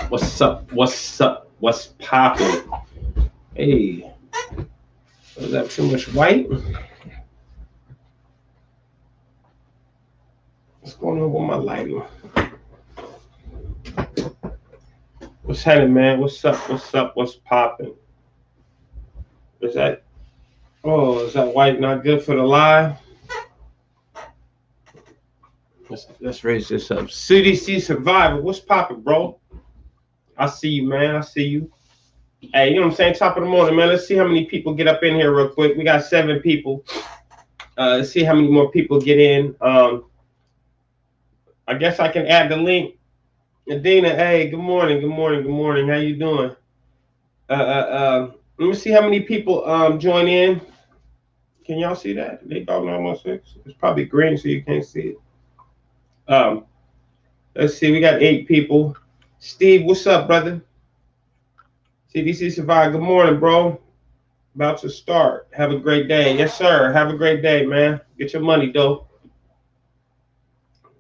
What's up? What's up? What's popping? Hey, is that too much white? What's going on with my lighting? What's happening, man? What's up? What's up? What's popping? Is that? Oh, is that white not good for the live? Let's raise this up. CDC Survivor. What's popping, bro? I see you, man. I see you. Hey, you know what I'm saying? Top of the morning, man. Let's see how many people get up in here real quick. We got 7 people. Let's see how many more people get in. I guess I can add the link. Adina, hey, good morning, good morning, good morning. How you doing? Let me see how many people join in. Can y'all see that? Natedogg916. It's probably green, so you can't see it. Let's see. We got 8 people. Steve, what's up, brother? CDC Survive. Good morning, bro. About to start. Have a great day. Yes, sir. Have a great day, man. Get your money, though.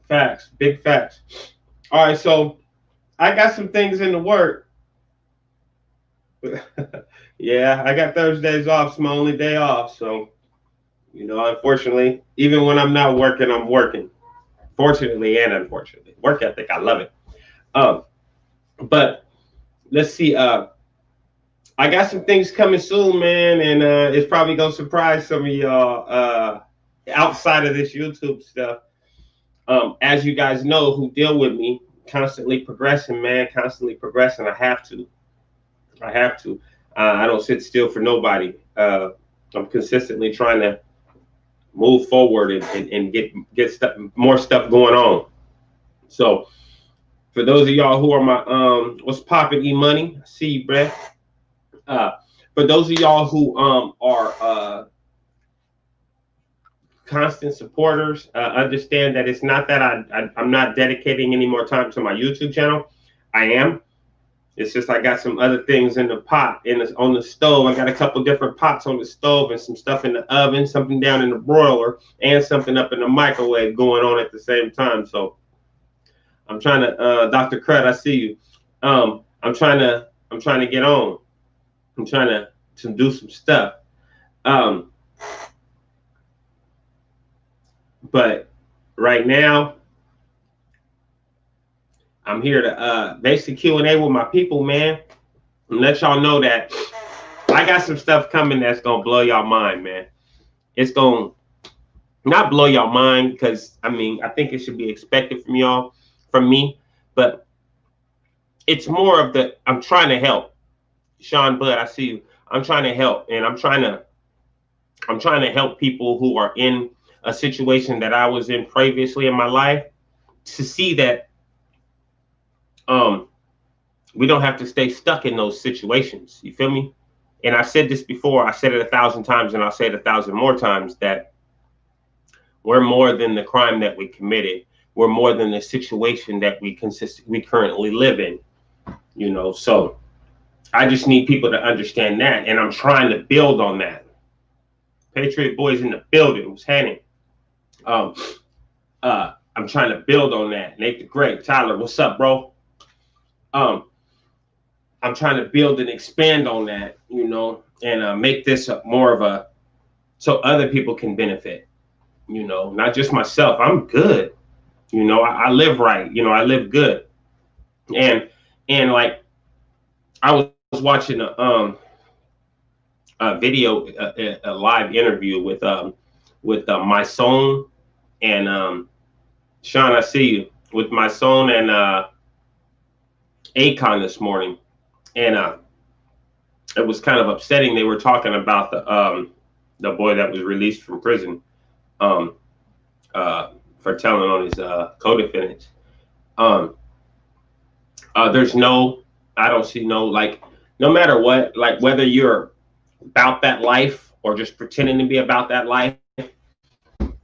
Facts. Big facts. All right, so I got some things in the work. Yeah, I got Thursdays off. It's my only day off. So, you know, unfortunately, even when I'm not working, I'm working. Fortunately and unfortunately. Work ethic, I love it. But let's see. I got some things coming soon, man, and it's probably gonna surprise some of y'all outside of this YouTube stuff. As you guys know, who deal with me, constantly progressing, man, constantly progressing. I have to. I don't sit still for nobody. I'm consistently trying to move forward and get stuff, more stuff going on. So for those of y'all who are my what's poppin' E-Money, I see you, Brett. For those of y'all who are constant supporters, understand that it's not that I'm not dedicating any more time to my YouTube channel. I am. It's just I got some other things in the pot on the stove. I got a couple different pots on the stove and some stuff in the oven, something down in the broiler, and something up in the microwave going on at the same time. So I'm trying to, Dr. Crud, I see you. I'm trying to get on. I'm trying to do some stuff. But right now, I'm here to basically Q&A with my people, man, and let y'all know that I got some stuff coming that's gonna blow y'all mind, man. It's gonna not blow y'all mind because I mean I think it should be expected from me, but it's more of the I'm trying to help. Sean Budd, I see you. I'm trying to help, and I'm trying to help people who are in a situation that I was in previously in my life to see that we don't have to stay stuck in those situations. You feel me? And I said this before. I said it 1,000 times, and I'll say it 1,000 more times that we're more than the crime that we committed. We're more than the situation that we currently live in. You know, so I just need people to understand that, and I'm trying to build on that. Patriot Boys in the building. What's happening? I'm trying to build on that. Nate the Great, Tyler, what's up, bro? I'm trying to build and expand on that, you know, and make this more of a so other people can benefit, you know, not just myself. I'm good, you know. I live right, you know. I live good, and like I was watching a video, a live interview with my son and Sean. I see you with my son and Akon this morning, and it was kind of upsetting. They were talking about the boy that was released from prison for telling on his co-defendants. I don't see no, like, no matter what, like whether you're about that life or just pretending to be about that life,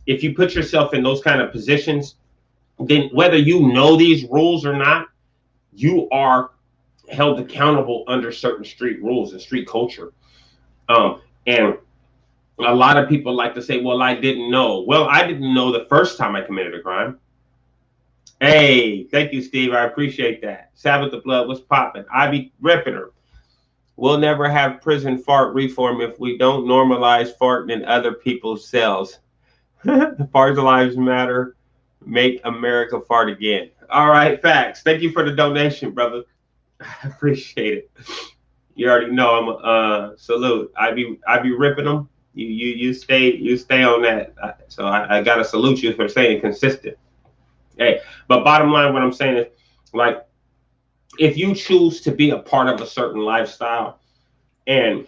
if you put yourself in those kind of positions, then whether you know these rules or not, you are held accountable under certain street rules and street culture. And a lot of people like to say, well, I didn't know. Well, I didn't know the first time I committed a crime. Hey, thank you, Steve. I appreciate that. Sabbath the Blood, what's popping? I be ripping her. We'll never have prison fart reform if we don't normalize farting in other people's cells. The Farts Lives Matter. Make America fart again. All right, facts. Thank you for the donation, brother. I appreciate it. You already know I'm salute. I be ripping them. You stay on that. So I gotta salute you for staying consistent. Hey, but bottom line, what I'm saying is, like, if you choose to be a part of a certain lifestyle and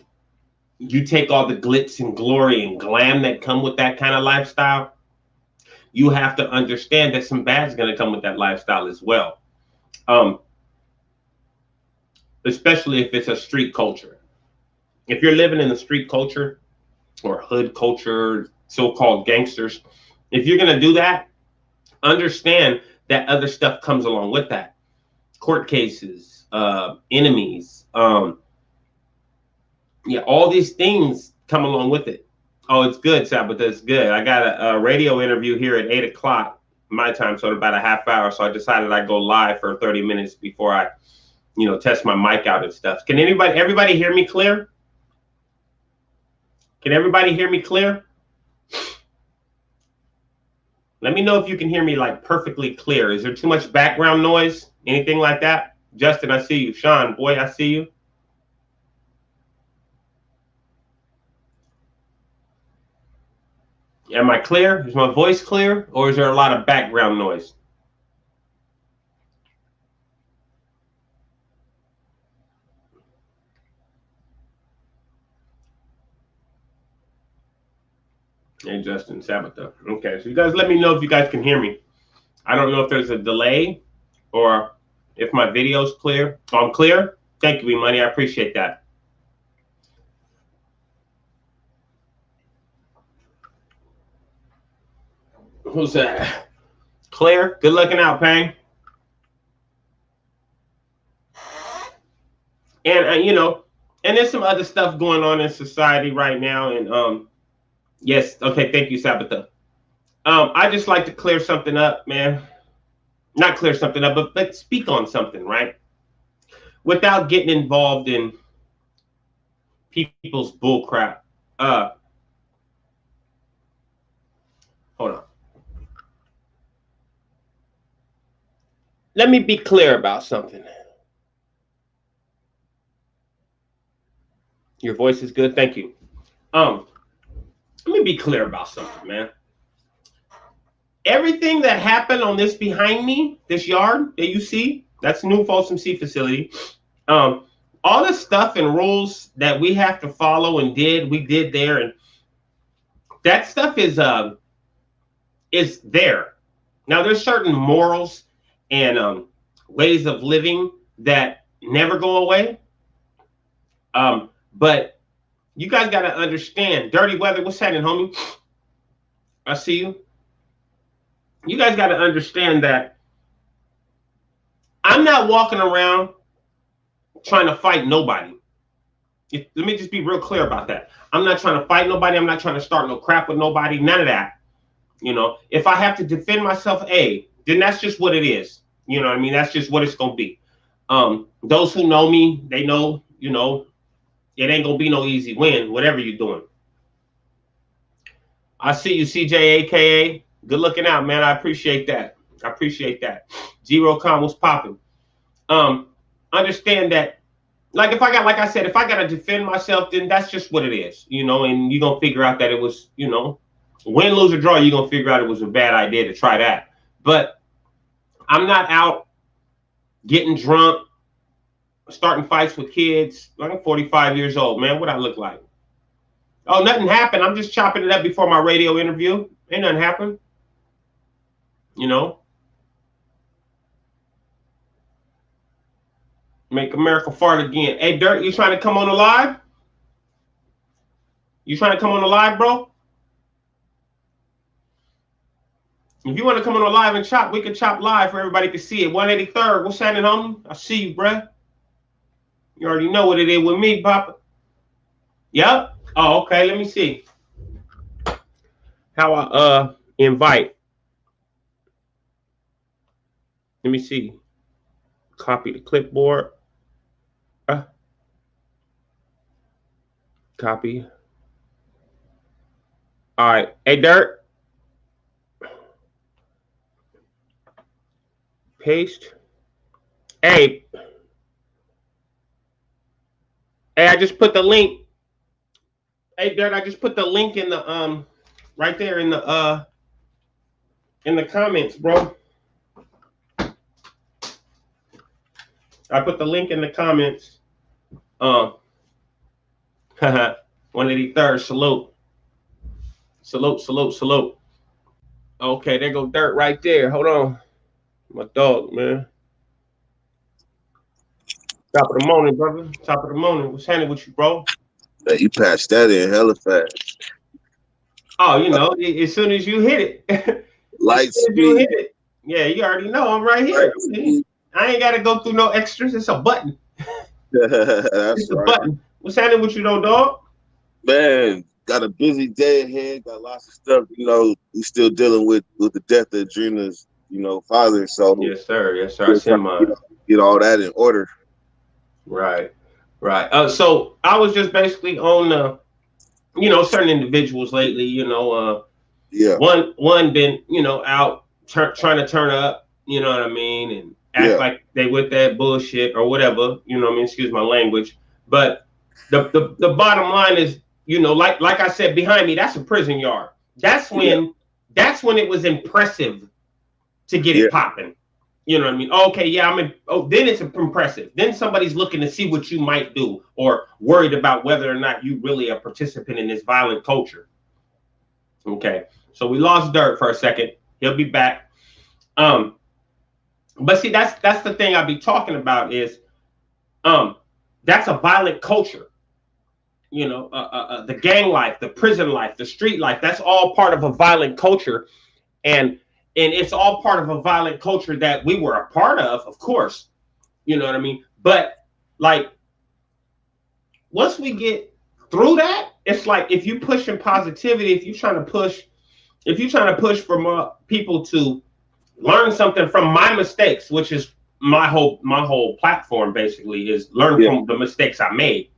you take all the glitz and glory and glam that come with that kind of lifestyle, you have to understand that some bad's going to come with that lifestyle as well. Especially if it's a street culture. If you're living in the street culture or hood culture, so-called gangsters, if you're going to do that, understand that other stuff comes along with that. Court cases, enemies, yeah, all these things come along with it. Oh, it's good, Sabbath. It's good. I got a radio interview here at 8 o'clock my time, so in about a half hour. So I decided I'd go live for 30 minutes before I, test my mic out and stuff. Can everybody hear me clear? Can everybody hear me clear? Let me know if you can hear me like perfectly clear. Is there too much background noise? Anything like that? Justin, I see you. Sean, boy, I see you. Am I clear? Is my voice clear? Or is there a lot of background noise? Hey, Justin, Sabbatha. Okay, so you guys let me know if you guys can hear me. I don't know if there's a delay or if my video's clear. Oh, I'm clear? Thank you, E-Money. I appreciate that. Who's that? Claire, good looking out, Pang. And, and there's some other stuff going on in society right now. And, yes, okay, thank you, Sabbatha. I just like to clear something up, man. Not clear something up, but speak on something, right? Without getting involved in people's bullcrap. Hold on. Let me be clear about something. Your voice is good. Thank you. Let me be clear about something, man. Everything that happened on this behind me, this yard that you see, that's New Folsom Sea facility. All the stuff and rules that we have to follow and we did there, and that stuff is there. Now there's certain morals and ways of living that never go away. But you guys got to understand, Dirty Weather, what's happening, homie? I see you. You guys got to understand that I'm not walking around trying to fight nobody. Let me just be real clear about that. I'm not trying to fight nobody. I'm not trying to start no crap with nobody. None of that. If I have to defend myself, then that's just what it is. You know what I mean? That's just what it's going to be. Those who know me, they know, it ain't going to be no easy win, whatever you're doing. I see you, CJ, AKA. Good looking out, man. I appreciate that. G-Ro-Con was popping. Understand that, like I said, if I got to defend myself, then that's just what it is, and you're going to figure out that it was, win, lose, or draw, you're going to figure out it was a bad idea to try that. But I'm not out getting drunk, starting fights with kids. I'm 45 years old, man. What I look like? Oh, nothing happened. I'm just chopping it up before my radio interview. Ain't nothing happened. Make America fart again. Hey, Dirt, you trying to come on the live? You trying to come on the live, bro? If you want to come on the live and chop, we can chop live for everybody to see it. 183rd. What's happening, homie? I see you, bruh. You already know what it is with me, Papa. Yep. Oh, okay. Let me see. How I invite. Let me see. Copy the clipboard. Copy. All right. Hey, Dirt. Paste. Hey. Hey, I just put the link. Hey, Dirt, I just put the link in the right there in the comments, bro. I put the link in the comments. 183rd, salute. Salute, salute, salute. Okay, there go Dirt right there. Hold on. My dog, man. Top of the morning, brother. Top of the morning. What's happening with you, bro? Hey, you patched that in hella fast. Oh, you know, as soon as you hit it. Light speed. Yeah, you already know I'm right here. I ain't got to go through no extras. It's a button. That's it's a button. What's happening with you, though, dog? Man, got a busy day ahead. Got lots of stuff. You know, we still dealing with the death of Adrena's, father. So yes, sir. Yes, sir. I send mine. Get all that in order. Right. Right. So I was just basically on, certain individuals lately. Yeah. One been, out trying to turn up. You know what I mean, and act like they with that bullshit or whatever. You know what I mean? Excuse my language. But the bottom line is, like I said, behind me, that's a prison yard. That's when it was impressive to get it popping. You know what I mean? Okay, yeah, then it's impressive. Then somebody's looking to see what you might do or worried about whether or not you really are a participant in this violent culture. Okay, so we lost Dirt for a second. He'll be back. But see, that's the thing I'll be talking about is, that's a violent culture. The gang life, the prison life, the street life, that's all part of a violent culture. And it's all part of a violent culture that we were a part of course. You know what I mean? But like, once we get through that, it's like if you pushing positivity, if you're trying to push for more people to learn something from my mistakes, which is my whole platform basically is learn from the mistakes I made.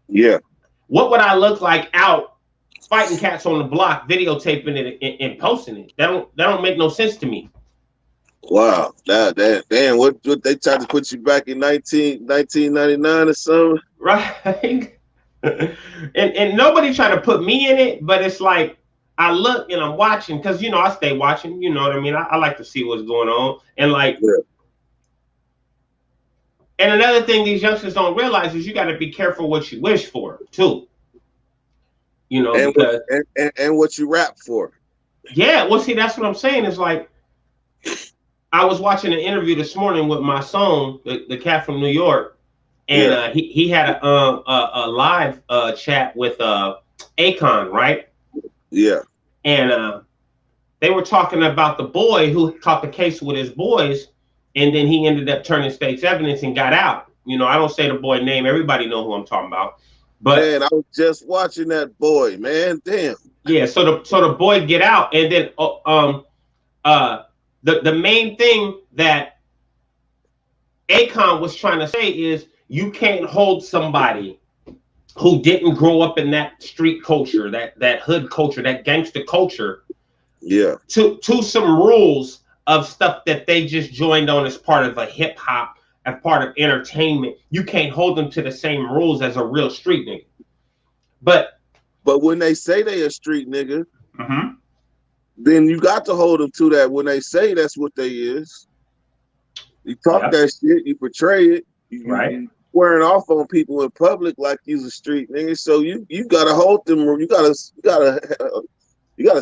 Yeah. What would I look like out fighting cats on the block, videotaping it and posting it? That don't make no sense to me. Wow, damn, what they tried to put you back in 1999 or something? Right. and nobody tried to put me in it, but it's like I look and I'm watching because I stay watching. You know what I mean? I like to see what's going on, and like. Yeah. And another thing these youngsters don't realize is you got to be careful what you wish for too. And because and what you rap for. Yeah, well, see, that's what I'm saying. Is like I was watching an interview this morning with my son, the cat from New York, and he had a live chat with Akon, right? Yeah. And they were talking about the boy who caught the case with his boys, and then he ended up turning state's evidence and got out. I don't say the boy name. Everybody know who I'm talking about. But man, I was just watching that boy, man. Damn. Yeah. So the boy get out, and then the main thing that Akon was trying to say is you can't hold somebody who didn't grow up in that street culture, that hood culture, that gangster culture, to some rules of stuff that they just joined on as part of a hip hop, as part of entertainment. You can't hold them to the same rules as a real street nigga. But when they say they a street nigga, then you got to hold them to that. When they say that's what they is, you talk that shit, you portray it, you swearing off on people in public like you's a street nigga. So you gotta hold them. You gotta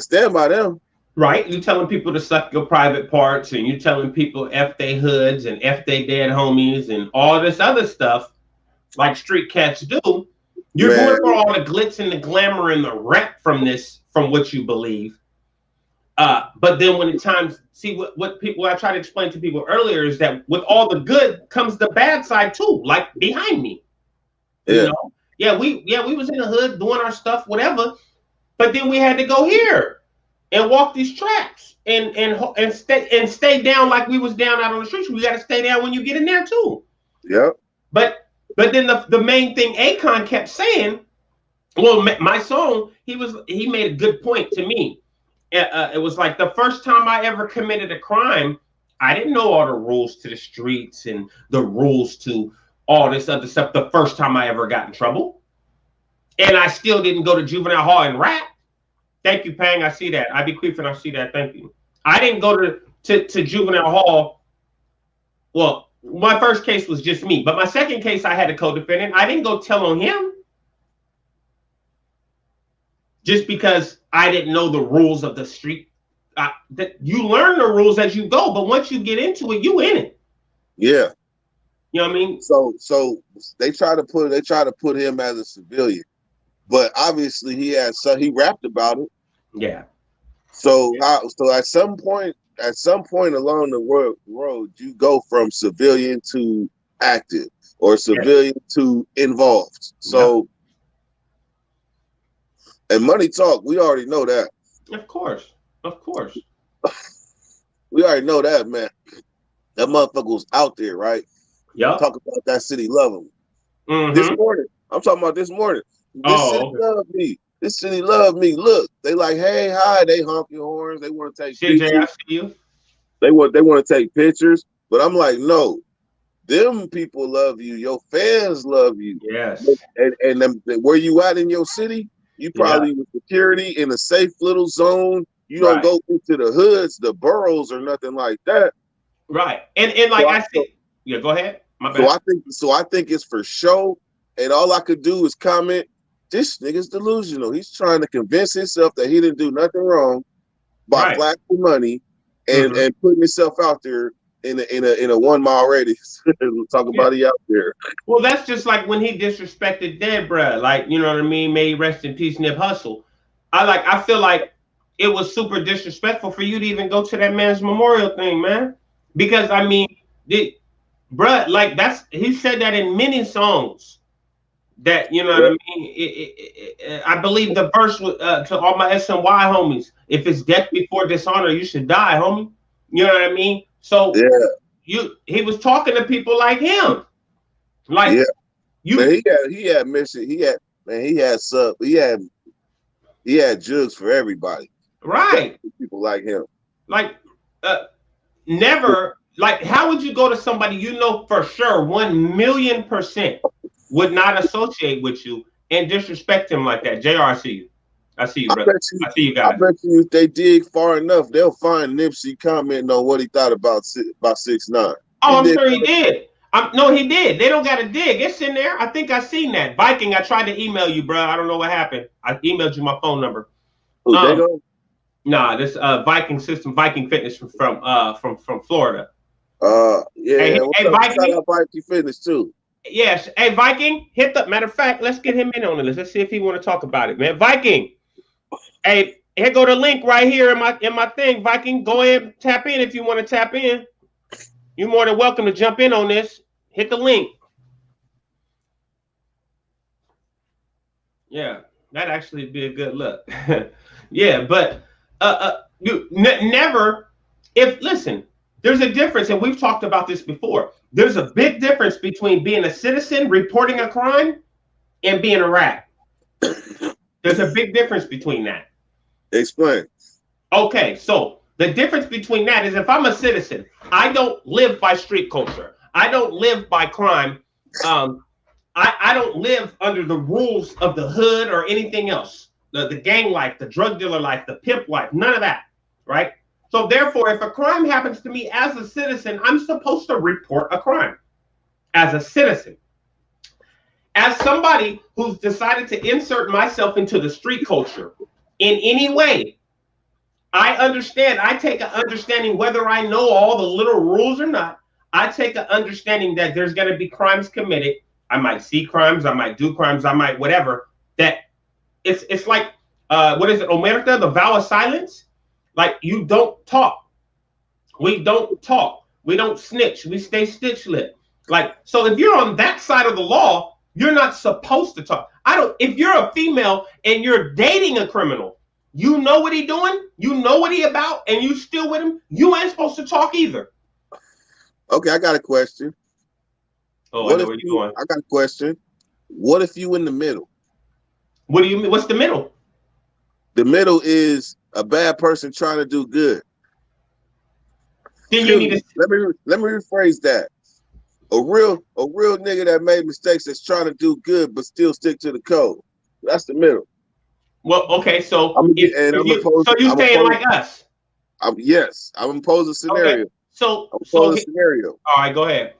stand by them. Right? You telling people to suck your private parts, and you telling people F they hoods and F they dead homies and all this other stuff like street cats do. You're going for all the glitz and the glamour and the rep from what you believe. But then when it's time, see what I try to explain to people earlier is that with all the good comes the bad side too, like behind me. Yeah. You know? We was in the hood doing our stuff, whatever. But then we had to go here and walk these tracks and stay down like we was down out on the streets. We got to stay down when you get in there too. Yep. But then the main thing Akon kept saying, well, my song, he made a good point to me. It was like the first time I ever committed a crime, I didn't know all the rules to the streets and the rules to all this other stuff the first time I ever got in trouble. And I still didn't go to juvenile hall and rap. Thank you, Pang. I see that. I be queefing. I see that. Thank you. I didn't go to juvenile hall. Well, my first case was just me. But my second case, I had a co-defendant. I didn't go tell on him. Just because I didn't know the rules of the street. You learn the rules as you go. But once you get into it, you in it. Yeah. You know what I mean? So they try to put him as a civilian. But obviously he rapped about it. Yeah. So at some point along the road, you go from civilian to active or civilian to involved. So, and money talk, we already know that. Of course. We already know that, man. That motherfucker was out there, right? Yeah. Talk about that city love him. Mm-hmm. This morning. I'm talking about this morning. This city love me. This city love me. Look, they like, hey, hi. They honk your horns. They want to take pictures. I see you. They want to take pictures. But I'm like, no. Them people love you. Your fans love you. Yes. And where you at in your city, you probably with security in a safe little zone. You don't go into the hoods, the boroughs, or nothing like that. Right. And like I said, yeah, go ahead. My bad. So I think it's for show. And all I could do is comment, this nigga's delusional. He's trying to convince himself that he didn't do nothing wrong by flashing money and putting himself out there in a 1 mile radius. Talking about he out there. Well, that's just like when he disrespected Dead Bruh. Like, you know what I mean? May he rest in peace, Nip Hussle. I feel like it was super disrespectful for you to even go to that man's memorial thing, man. Because I mean, bruh, like he said that in many songs. That, you know what I mean? I believe the verse was, to all my SNY homies, if it's death before dishonor, you should die, homie. You know what I mean? So he was talking to people like him. Like man, he had mission. He had jugs for everybody. Right. People like him. Like never, like, how would you go to somebody you know for sure 1,000,000% would not associate with you and disrespect him like that? JR, I see you. I see you, brother. I see you guys. I bet you if they dig far enough, they'll find Nipsey commenting on what he thought about 6ix9ine. Oh, I'm sure he did. No, he did. They don't got to dig. It's in there. I think I seen that. Viking, I tried to email you, bro. I don't know what happened. I emailed you my phone number. Nah, this Viking Fitness from Florida. Hey, Viking. Shout out Viking Fitness too. Yes. Hey, Viking, hit the matter of fact, let's get him in on the list. Let's see if he want to talk about it, man. Viking. Hey, here go the link right here in my thing. Viking, go ahead and tap in if you want to tap in. You're more than welcome to jump in on this. Hit the link. Yeah, that actually be a good look. Yeah, but you never. Listen, there's a difference, and we've talked about this before. There's a big difference between being a citizen reporting a crime and being a rat. There's a big difference between that. Explain. Okay, so the difference between that is if I'm a citizen, I don't live by street culture. I don't live by crime. I don't live under the rules of the hood or anything else. The gang life, the drug dealer life, the pimp life, none of that, right? So therefore, if a crime happens to me as a citizen, I'm supposed to report a crime as a citizen. As somebody who's decided to insert myself into the street culture in any way, I understand. I take an understanding whether I know all the little rules or not. I take an understanding that there's going to be crimes committed. I might see crimes. I might do crimes. I might whatever. That it's like what is it? Omerta, the vow of silence. Like you don't talk. We don't talk. We don't snitch. We stay stitch lit. Like so, if you're on that side of the law, you're not supposed to talk. I don't. If you're a female and you're dating a criminal, you know what he doing, you know what he about, and you still with him. You ain't supposed to talk either. Okay, I got a question. Oh, I know where you're going. I got a question. What if you in the middle? What do you mean? What's the middle? The middle is a bad person trying to do good. Then you need to let me rephrase that. A real nigga that made mistakes that's trying to do good but still stick to the code. That's the middle. Well, okay, so you saying like us? Yes, I'm imposing a scenario. Okay. So scenario. All right, go ahead.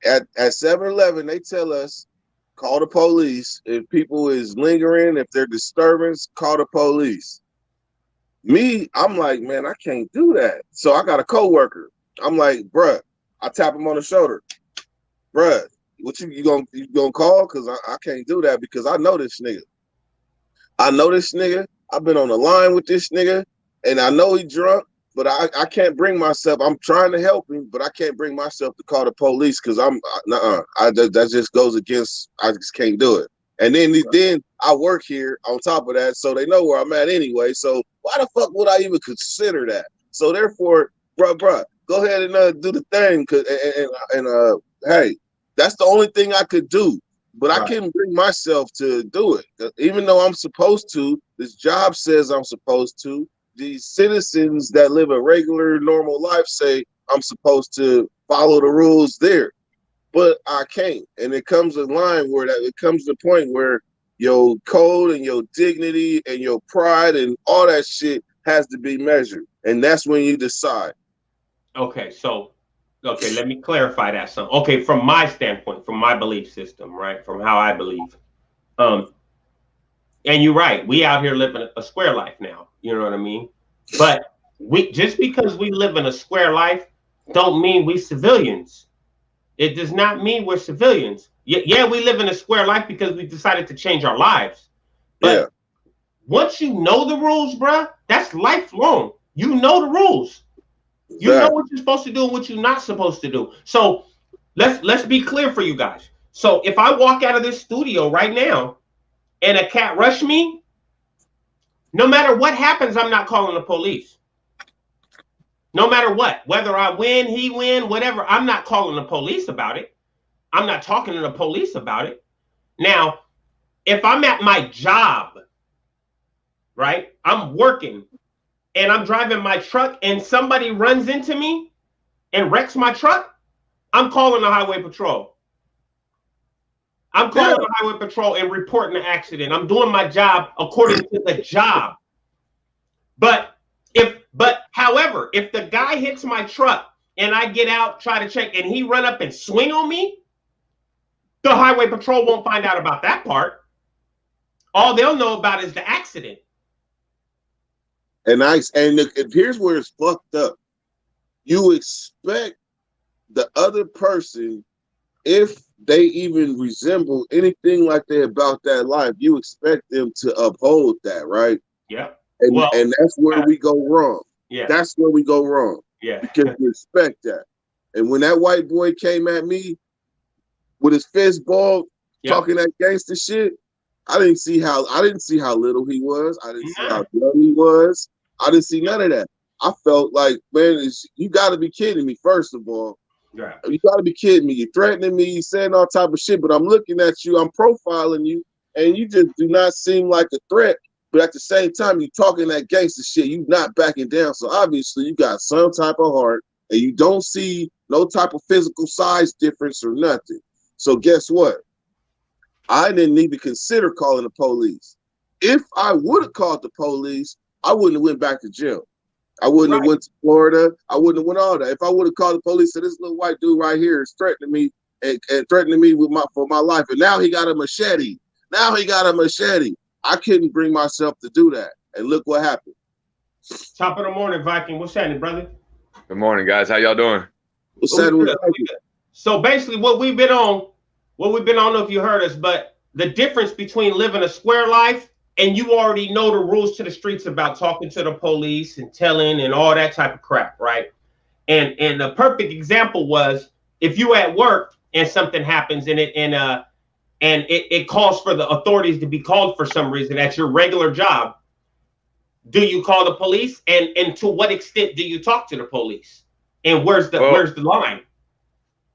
At 7-Eleven, they tell us call the police if people is lingering, if they're disturbance, call the police. Me, I'm like, man, I can't do that. So I got a coworker. I'm like, bruh, I tap him on the shoulder. Bruh, what you gonna call? Cause I can't do that because I know this nigga. I've been on the line with this nigga, and I know he drunk, but I can't bring myself. I'm trying to help him, but I can't bring myself to call the police because that just goes against. I just can't do it. And then I work here on top of that, so they know where I'm at anyway. So why the fuck would I even consider that? So therefore, bruh, go ahead and do the thing. Hey, that's the only thing I could do. But I couldn't bring myself to do it. Even though I'm supposed to, this job says I'm supposed to. These citizens that live a regular, normal life say I'm supposed to follow the rules there. But I can't. And it comes a line where it comes to the point where your code and your dignity and your pride and all that shit has to be measured. And that's when you decide. Okay, so let me clarify that some. Okay, from my standpoint, from my belief system, right? From how I believe. And you're right, we out here living a square life now. You know what I mean? But we just because we live in a square life don't mean we civilians. It does not mean we're civilians. Yeah, we live in a square life because we decided to change our lives. But once you know the rules, bruh, that's lifelong. You know the rules. You know what you're supposed to do and what you're not supposed to do. So let's be clear for you guys. So if I walk out of this studio right now and a cat rush me, no matter what happens, I'm not calling the police. No matter what, whether I win, he win, whatever, I'm not calling the police about it. I'm not talking to the police about it. Now, if I'm at my job, right, I'm working and I'm driving my truck and somebody runs into me and wrecks my truck, I'm calling the highway patrol. I'm calling the highway patrol and reporting the accident. I'm doing my job according to the job. However, if the guy hits my truck and I get out, try to check, and he run up and swing on me, the highway patrol won't find out about that part. All they'll know about is the accident. And here's where it's fucked up. You expect the other person, if they even resemble anything like they're about that life, you expect them to uphold that, right? Yeah. And that's where we go wrong. Yeah. That's where we go wrong. Yeah. Because you expect that. And when that white boy came at me with his fist ball, talking that gangster shit, I didn't see how little he was. I didn't see how young he was. I didn't see none of that. I felt like, man, you got to be kidding me, first of all. Yeah. You got to be kidding me. You're threatening me. You're saying all type of shit, but I'm looking at you. I'm profiling you, and you just do not seem like a threat. But at the same time, you're talking that gangster shit. You're not backing down. So obviously, you got some type of heart, and you don't see no type of physical size difference or nothing. So guess what? I didn't need to consider calling the police. If I would have called the police, I wouldn't have went back to jail. I wouldn't have went to Florida. I wouldn't have went all that. If I would have called the police, said this little white dude right here is threatening me and threatening me for my life, and now he got a machete. I couldn't bring myself to do that. And look what happened. Top of the morning, Viking. What's happening, brother? Good morning, guys. How y'all doing? What's happening? So basically, what we've been on, I don't know if you heard us, but the difference between living a square life and you already know the rules to the streets about talking to the police and telling and all that type of crap, right? And the perfect example was if you at work and something happens and it calls for the authorities to be called for some reason at your regular job. Do you call the police? And to what extent do you talk to the police? And where's the line?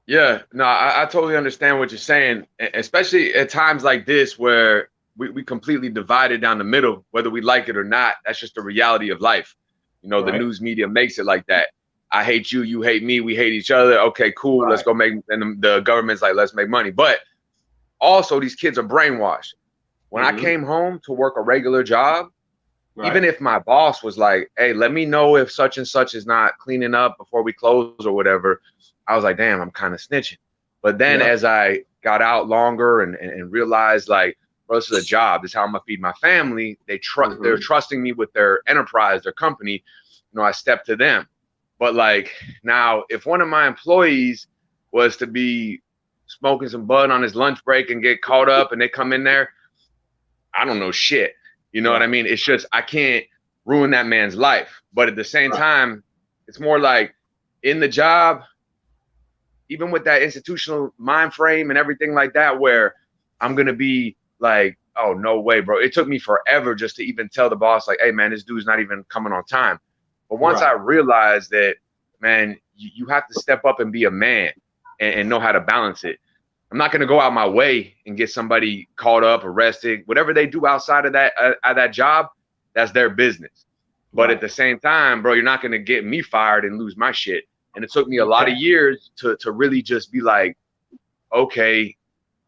Yeah, no, I totally understand what you're saying, especially at times like this where we completely divided down the middle, whether we like it or not. That's just the reality of life. You know, the news media makes it like that. I hate you, you hate me, we hate each other. Okay, cool, let's go make, and the government's like, let's make money. But also these kids are brainwashed. When I came home to work a regular job, even if my boss was like, hey, let me know if such and such is not cleaning up before we close or whatever, I was like, damn, I'm kind of snitching. But then as I got out longer and realized like, bro, this is a job. This is how I'm gonna feed my family. They're trusting me with their enterprise, their company. You know, I stepped to them. But like now, if one of my employees was to be smoking some bud on his lunch break and get caught up and they come in there, I don't know shit. You know what I mean? It's just, I can't ruin that man's life. But at the same time, it's more like in the job, even with that institutional mind frame and everything like that, where I'm going to be like, oh, no way, bro. It took me forever just to even tell the boss, like, hey, man, this dude's not even coming on time. But once I realized that, man, you have to step up and be a man and know how to balance it. I'm not going to go out my way and get somebody caught up, arrested, whatever they do outside of that job, that's their business. But at the same time, bro, you're not going to get me fired and lose my shit. And it took me a lot of years to really just be like, okay,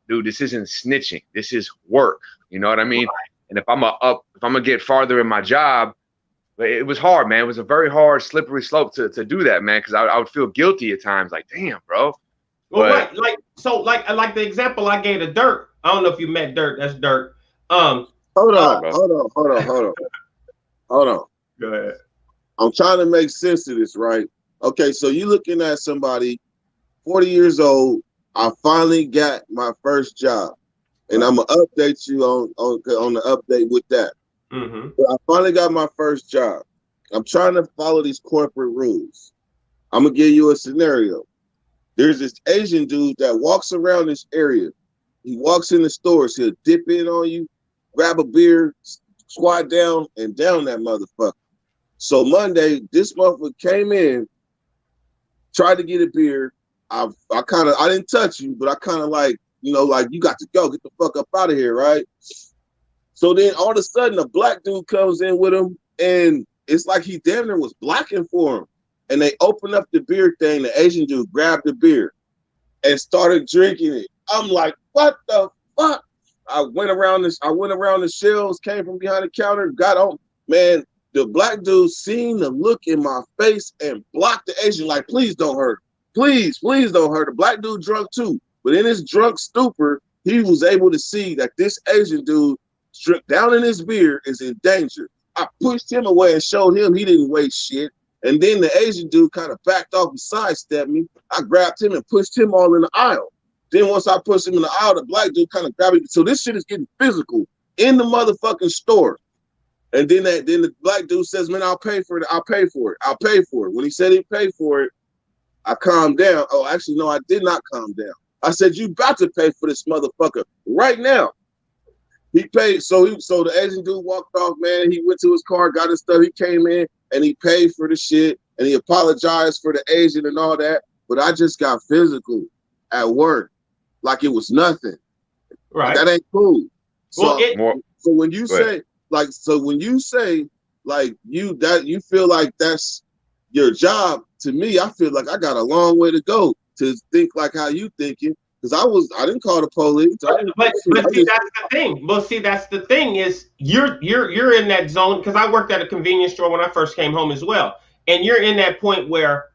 dude, this isn't snitching. This is work. You know what I mean? And if I'm gonna get farther in my job, it was hard, man. It was a very hard, slippery slope to do that, man. Cause I would feel guilty at times, like, damn, bro. Well, like the example I gave to Dirt. I don't know if you met Dirt. That's Dirt. Hold on. Go ahead. I'm trying to make sense of this, right? Okay, so you looking at somebody 40 years old. I finally got my first job, and I'm gonna update you on the update with that. But I finally got my first job. I'm trying to follow these corporate rules. I'm gonna give you a scenario. There's this Asian dude that walks around this area. He walks in the stores. He'll dip in on you, grab a beer, squat down, and down that motherfucker. So Monday, this motherfucker came in, tried to get a beer. I didn't touch you, but I kind of like, you know, like, you got to go, get the fuck up out of here, right? So then all of a sudden a black dude comes in with him, and it's like he damn near was blocking for him. And they opened up the beer thing. The Asian dude grabbed the beer and started drinking it. I'm like, what the fuck? I went around the shelves, came from behind the counter, got on. Man, the black dude seen the look in my face and blocked the Asian, like, please don't hurt. Please don't hurt. The black dude drunk too. But in his drunk stupor, he was able to see that this Asian dude stripped down in his beer is in danger. I pushed him away and showed him he didn't waste shit. And then the Asian dude kind of backed off and sidestepped me. I grabbed him and pushed him all in the aisle. Then once I pushed him in the aisle, the black dude kind of grabbed me. So this shit is getting physical in the motherfucking store. And then the black dude says, man, I'll pay for it. I'll pay for it. When he said he'd pay for it, I calmed down. Oh, actually, no, I did not calm down. I said, you about to pay for this motherfucker right now. He paid. So the Asian dude walked off, man. He went to his car, got his stuff. He came in and he paid for the shit and he apologized for the Asian and all that. But I just got physical at work like it was nothing. Right. That ain't cool. So, so when you say you feel like that's your job, to me, I feel like I got a long way to go to think like how you thinking. Because I didn't call the police. But see, that's the thing. Well, see, that's the thing is you're in that zone, because I worked at a convenience store when I first came home as well. And you're in that point where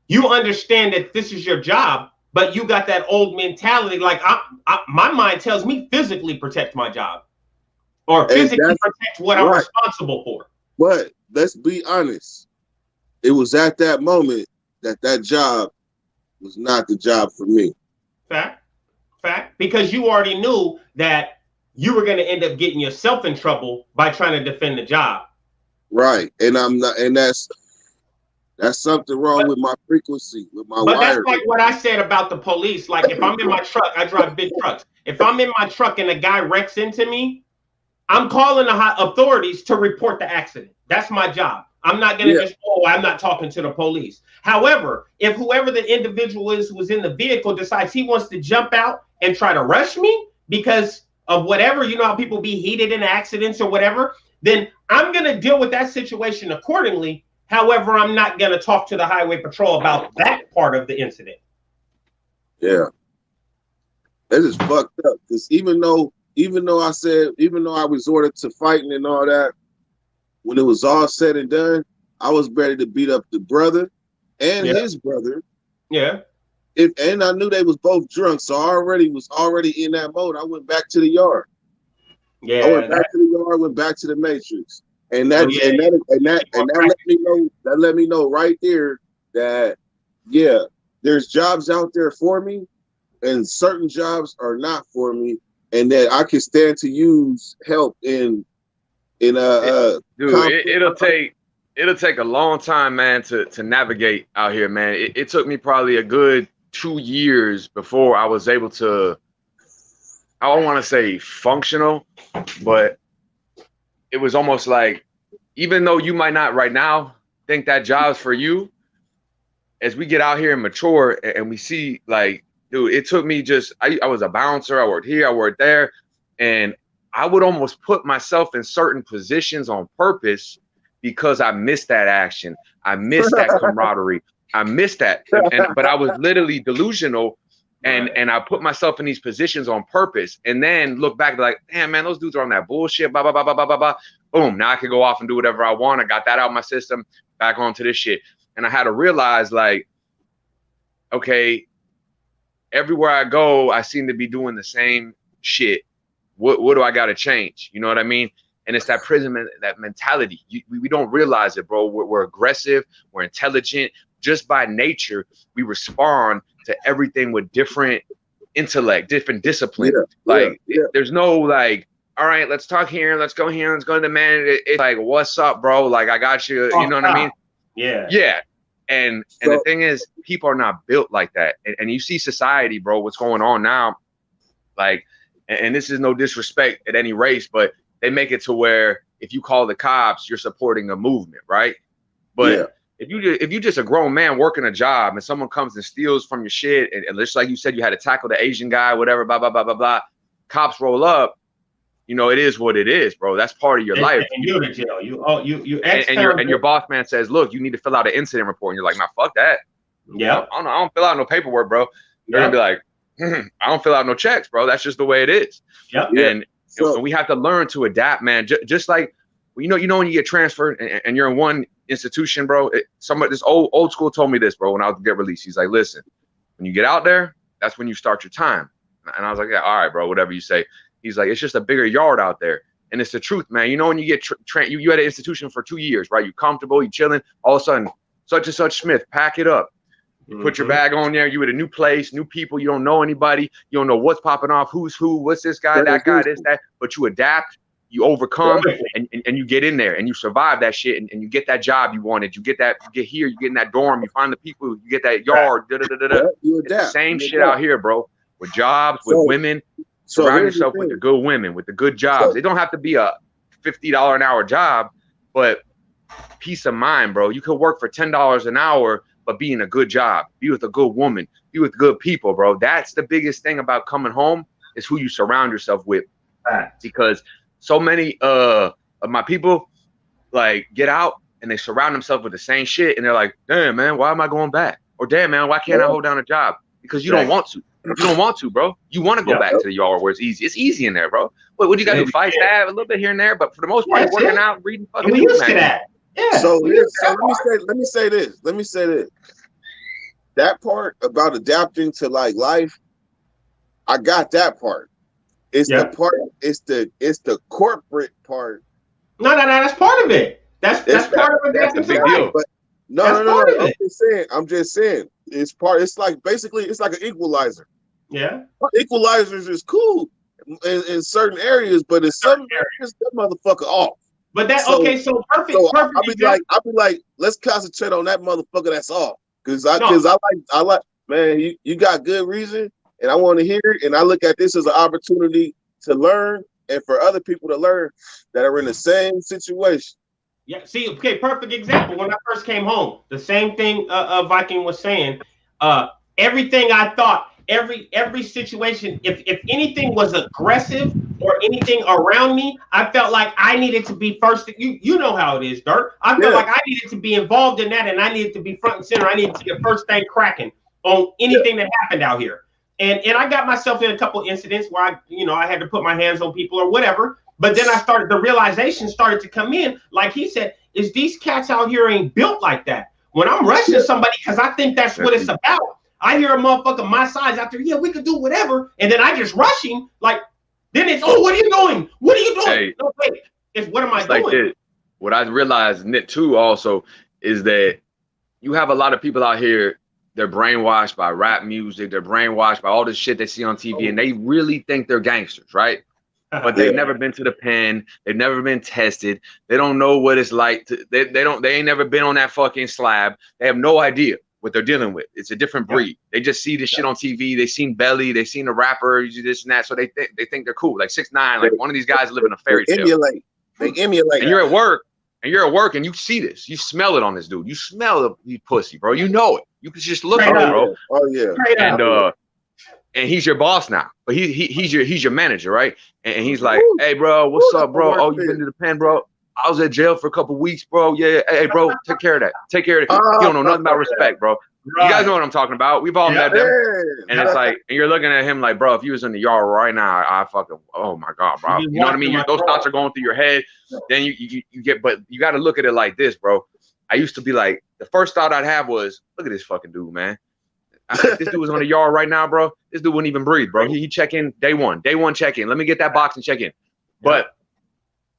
you understand that this is your job, but you got that old mentality. Like my mind tells me physically protect my job or physically protect what I'm responsible for. But let's be honest. It was at that moment that job was not the job for me. Fact. Because you already knew that you were going to end up getting yourself in trouble by trying to defend the job. Right. And I'm not, and that's something wrong with my frequency, with my But wiring. that's like what I said about the police. Like if I'm in my truck, I drive big trucks. If I'm in my truck and a guy wrecks into me, I'm calling the authorities to report the accident. That's my job. I'm not going to just, I'm not talking to the police. However, if whoever the individual is who was in the vehicle decides he wants to jump out and try to rush me because of whatever, you know how people be heated in accidents or whatever, then I'm going to deal with that situation accordingly. However, I'm not going to talk to the highway patrol about that part of the incident. Yeah. That is fucked up. Because even though I resorted to fighting and all that, when it was all said and done, I was ready to beat up the brother and his brother. Yeah. And I knew they was both drunk, so I was already in that mode. I went back to the yard. Yeah. I went back to the yard, went back to the Matrix. And that let me know right there that there's jobs out there for me and certain jobs are not for me, and that I can stand to use help dude, it'll take a long time, man, to navigate out here, man. It took me probably a good 2 years before I was able to, I don't want to say functional, but it was almost like, even though you might not right now think that job's for you, as we get out here and mature and we see, like, dude, it took me I was a bouncer, I worked here, I worked there, and I would almost put myself in certain positions on purpose because I missed that action. I missed that camaraderie. I missed that. But I was literally delusional. And I put myself in these positions on purpose, and then look back like, damn, man, those dudes are on that bullshit, blah, blah, blah, blah, blah, blah, blah. Boom, now I can go off and do whatever I want. I got that out of my system, back onto this shit. And I had to realize, like, okay, everywhere I go, I seem to be doing the same shit. What do I got to change? You know what I mean? And it's that prison, that mentality. We don't realize it, bro. We're aggressive. We're intelligent. Just by nature, we respond to everything with different intellect, different discipline. There's no like, all right, let's talk here. Let's go here. Let's go to the man. It's like, what's up, bro? Like, I got you. You know what I mean? Yeah. Yeah. And the thing is, people are not built like that. And you see society, bro, what's going on now. Like, and this is no disrespect at any race, but they make it to where if you call the cops, you're supporting a movement, right? But if you just a grown man working a job and someone comes and steals from your shit, and just like you said, you had to tackle the Asian guy, whatever, blah, blah, blah, blah, blah, cops roll up, you know, it is what it is, bro. That's part of your life. And you're to jail. And your boss man says, look, you need to fill out an incident report. And you're like, nah, fuck that. Yeah. I don't fill out no paperwork, bro. They're gonna be like, I don't fill out no checks, bro. That's just the way it is. Yep. And we have to learn to adapt, man. Just like, you know, when you get transferred and you're in one institution, bro. This old school told me this, bro, when I was get released. He's like, listen, when you get out there, that's when you start your time. And I was like, yeah, all right, bro, whatever you say. He's like, it's just a bigger yard out there. And it's the truth, man. You know, when you get you had an institution for 2 years, right? You're comfortable, you're chilling. All of a sudden, such and such Smith, pack it up. You put your bag on there. You at a new place, new people. You don't know anybody. You don't know what's popping off, who's who, what's this guy, that guy, this, that. But you adapt, you overcome, and you get in there and you survive that shit, and you get that job you wanted. You get here, you get in that dorm, you find the people, you get that yard. You adapt. It's the same shit out here, bro. With jobs, with women. Surround yourself with the good women, with the good jobs. They don't have to be a $50 an hour job, but peace of mind, bro. You could work for $10 an hour, but be in a good job, be with a good woman, be with good people, bro. That's the biggest thing about coming home, is who you surround yourself with. Because so many of my people, like, get out and they surround themselves with the same shit, and they're like, damn, man, why am I going back? Or damn, man, why can't I hold down a job? Because you don't want to. You don't want to, bro. You want to go back to the yard where it's easy. It's easy in there, bro. What do you got to do? Fight, stab, a little bit here and there, but for the most part, you're working out, reading fucking books. Used to that. Yeah. So let me say this. That part about adapting to like life, I got that part. It's the part. It's the corporate part. No. That's part of it. That's part of it. That's a big deal. But no. I'm just saying. It's like basically it's like an equalizer. Yeah. Equalizers is cool in certain areas, but in some areas that motherfucker off. But that so perfect. So perfect. I'll be like, let's concentrate on that motherfucker that's off. Cause I like man, you got good reason and I want to hear it. And I look at this as an opportunity to learn and for other people to learn that are in the same situation. Yeah, see, okay, perfect example. When I first came home, the same thing Viking was saying. Everything I thought, every situation, if anything was aggressive or anything around me, I felt like I needed to be first. You know how it is, Dirt. I felt like I needed to be involved in that, and I needed to be front and center. I needed to be the first thing cracking on anything that happened out here. And I got myself in a couple incidents where I had to put my hands on people or whatever. But then the realization started to come in, like he said, is these cats out here ain't built like that. When I'm rushing somebody, because I think that's what it's about. I hear a motherfucker my size out there, yeah, we could do whatever. And then I just rush him, like, then it's, oh, what are you doing? What are you doing? Hey, no, wait, it's what am I doing? Like this. What I realized, Nick, too, also, is that you have a lot of people out here, they're brainwashed by rap music, they're brainwashed by all this shit they see on TV, and they really think they're gangsters, right? But they've never been to the pen, they've never been tested, they don't know what it's like to, they ain't never been on that fucking slab, they have no idea what they're dealing with. It's a different breed. They just see this shit on TV, they seen Belly, they seen the rapper, this and that, so they think they're cool. Like 6ix9ine, like one of these guys live in a fairy tale. They emulate. And you're at work, and you see this, you smell it on this dude, you smell the pussy, bro, you know it. You can just look at it, bro. Oh yeah. And he's your boss now, but he's your manager, right? And he's like, hey, bro, what's up, bro? Oh, you been to the pen, bro? I was at jail for a couple weeks, bro. Yeah, hey, bro, take care of that. Take care of that. You don't know nothing about respect, bro. You guys know what I'm talking about. We've all met them. And it's like, and you're looking at him like, bro, if you was in the yard right now, I fucking, oh my God, bro. You know what I mean? Those thoughts are going through your head. Then you get, but you got to look at it like this, bro. I used to be like, the first thought I'd have was, look at this fucking dude, man. If this dude was on the yard right now, bro, this dude wouldn't even breathe, bro. He check in day one check in. Let me get that box and check in. But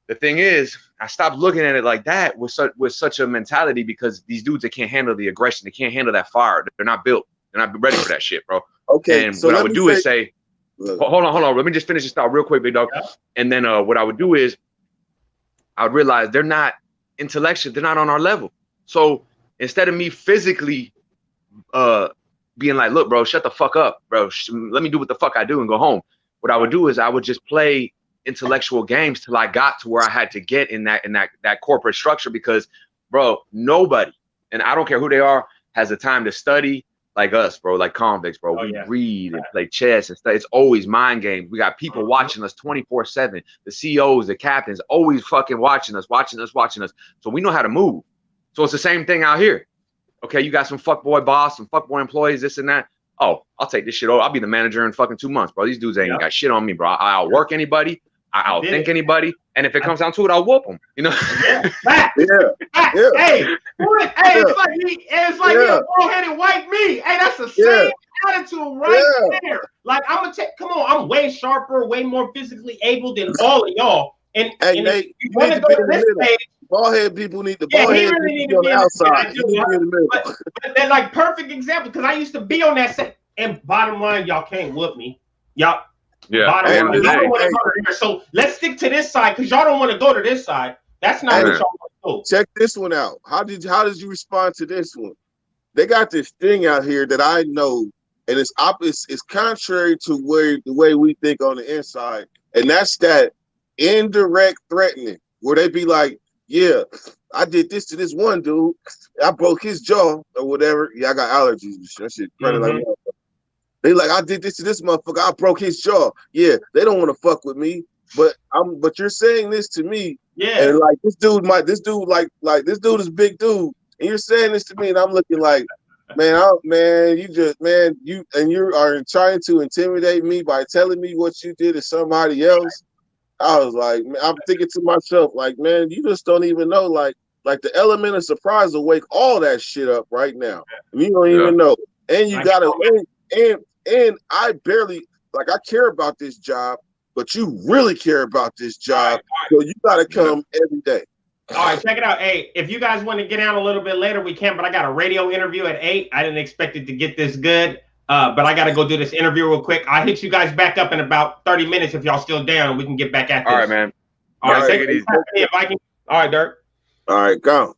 the thing is, I stopped looking at it like that with such a mentality because these dudes, they can't handle the aggression. They can't handle that fire. They're not built. They're not ready for that shit, bro. Okay. And so what I would do is say, hold on. Let me just finish this thought real quick, big dog. Yeah. And then what I would do is I would realize they're not intellectual. They're not on our level. So instead of me physically being like, look, bro, shut the fuck up, bro. Let me do what the fuck I do and go home. What I would do is I would just play intellectual games till I got to where I had to get in that corporate structure because, bro, nobody, and I don't care who they are, has the time to study like us, bro, like convicts, bro. We read and play chess and stuff. It's always mind games. We got people watching us 24/7. The CEOs, the captains, always fucking watching us. So we know how to move. So it's the same thing out here. Okay, you got some fuckboy boss, some fuckboy employees, this and that. Oh, I'll take this shit over. I'll be the manager in fucking 2 months, bro. These dudes ain't got shit on me, bro. I'll work anybody. I'll think anybody. And if it comes down to it, I'll whoop them. You know? Hey, it's like you bald-headed white me. Hey, that's the same attitude right there. Like, I'm going to take, come on, I'm way sharper, way more physically able than all of y'all. And Nate, you want to go to this page, bald-head people need the bald-head people to be on the outside. But they're like perfect example because I used to be on that set. And bottom line, y'all can't whoop me. Y'all. Bottom line, y'all don't want to go to there. So let's stick to this side because y'all don't want to go to this side. That's not what y'all want to do. Check this one out. How did you respond to this one? They got this thing out here that I know, and it's contrary to the way we think on the inside, and that's that indirect threatening, where they be like, yeah, I did this to this one dude. I broke his jaw or whatever. Yeah, I got allergies. That shit. They like, I did this to this motherfucker. I broke his jaw. Yeah, they don't want to fuck with me. But you're saying this to me. Yeah. And like this dude is big dude. And you're saying this to me, and I'm looking like, you are trying to intimidate me by telling me what you did to somebody else. I was like, man, I'm thinking to myself, like, man, you just don't even know, like the element of surprise will wake all that shit up right now. And you don't even know. And you gotta, and I barely, like, I care about this job, but you really care about this job. So you gotta come every day. All right, check it out. Hey, if you guys want to get out a little bit later, we can, but I got a radio interview at 8. I didn't expect it to get this good, but I got to go do this interview real quick. I'll hit you guys back up in about 30 minutes if y'all still down, and we can get back at this. All right, man. All right, take it easy. Viking. All right, Dirk. All right, go.